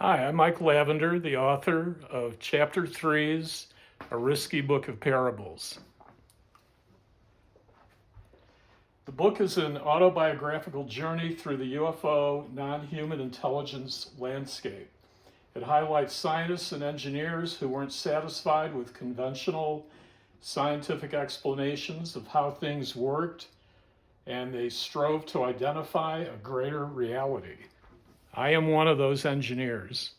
Hi, I'm Mike Lavender, the author of Chapter 3's A Risky Book of Parables. The book is an autobiographical journey through the UFO non-human intelligence landscape. It highlights scientists and engineers who weren't satisfied with conventional scientific explanations of how things worked, and they strove to identify a greater reality. I am one of those engineers.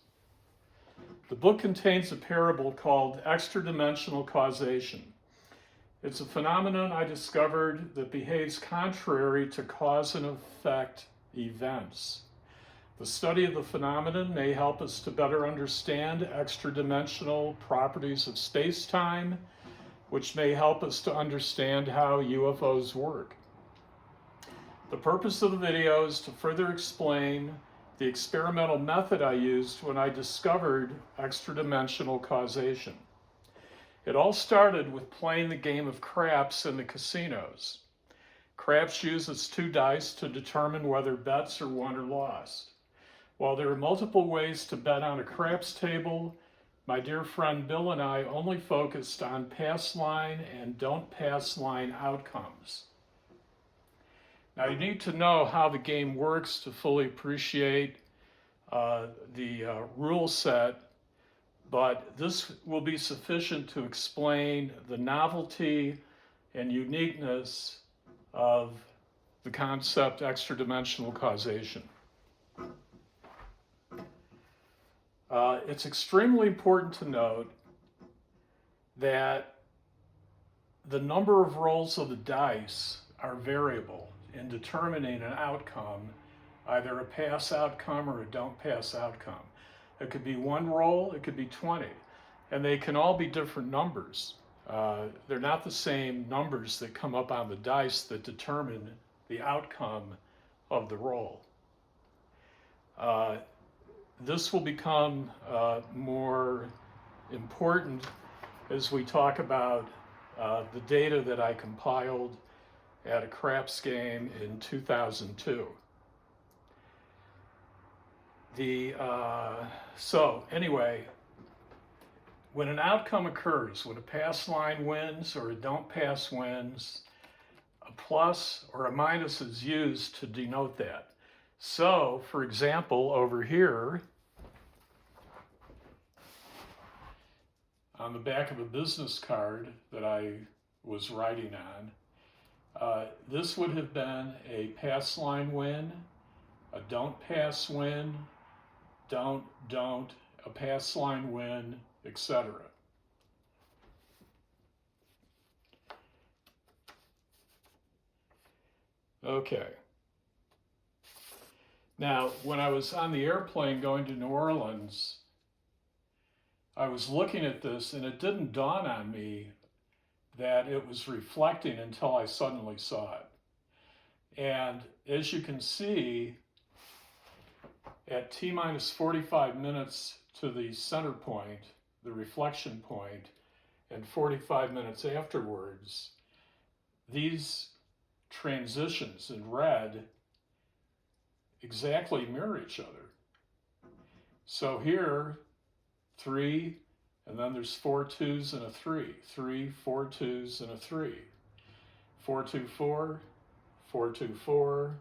The book contains a parable called extra-dimensional causation. It's a phenomenon I discovered that behaves contrary to cause and effect events. The study of the phenomenon may help us to better understand extra-dimensional properties of space-time, which may help us to understand how UFOs work. The purpose of the video is to further explain the experimental method I used when I discovered extra-dimensional causation. It all started with playing the game of craps in the casinos. Craps uses 2 dice to determine whether bets are won or lost. While there are multiple ways to bet on a craps table, my dear friend Bill and I only focused on pass line and don't pass line outcomes. Now, you need to know how the game works to fully appreciate the rule set, but this will be sufficient to explain the novelty and uniqueness of the concept extra-dimensional causation. It's extremely important to note that the number of rolls of the dice are variable in determining an outcome, either a pass outcome or a don't pass outcome. It could be 1 roll, it could be 20, and they can all be different numbers. They're not the same numbers that come up on the dice that determine the outcome of the roll. This will become more important as we talk about the data that I compiled at a craps game in 2002. So anyway, when an outcome occurs, when a pass line wins or a don't pass wins, a plus or a minus is used to denote that. So, for example, over here, on the back of a business card that I was writing on, this would have been a pass line win, a don't pass win, don't, a pass line win, etc. Okay. Now, when I was on the airplane going to New Orleans, I was looking at this and it didn't dawn on me that it was reflecting until I suddenly saw it. And as you can see, at T-minus 45 minutes to the center point, the reflection point, and 45 minutes afterwards, these transitions in red exactly mirror each other. So here, 3, and then there's 4 2s and a 3. 3, 4 2s and a 3. 4 2 4, 4 2 4,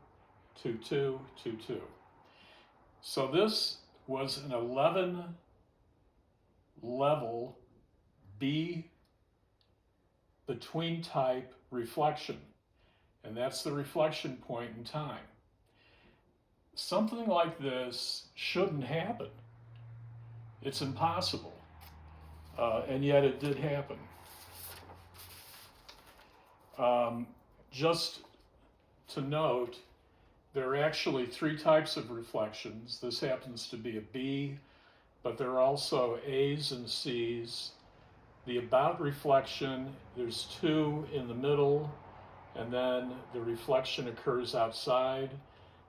2 2, 2 2. So this was an 11 level B between type reflection, and that's the reflection point in time. Something like this shouldn't happen. It's impossible, and yet it did happen. Just to note, there are actually 3 types of reflections. This happens to be a B, but there are also A's and C's. The about reflection, there's 2 in the middle, and then the reflection occurs outside.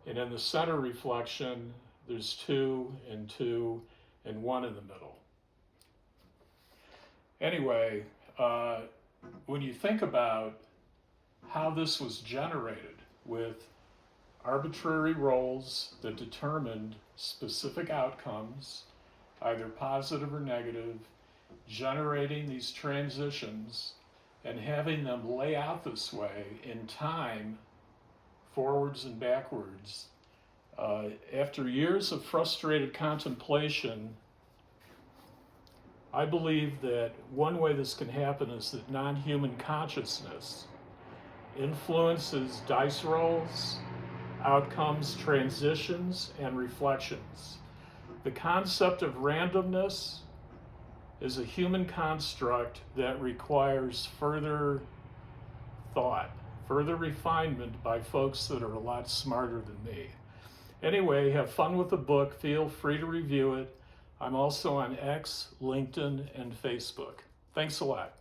And in the center reflection, there's 2 and 2 and 1 in the middle. Anyway, when you think about how this was generated with arbitrary roles that determined specific outcomes, either positive or negative, generating these transitions and having them lay out this way in time, forwards and backwards. After years of frustrated contemplation, I believe that one way this can happen is that non-human consciousness influences dice rolls, outcomes, transitions, and reflections. The concept of randomness is a human construct that requires further thought, further refinement by folks that are a lot smarter than me. Anyway, have fun with the book. Feel free to review it. I'm also on X, LinkedIn, and Facebook. Thanks a lot.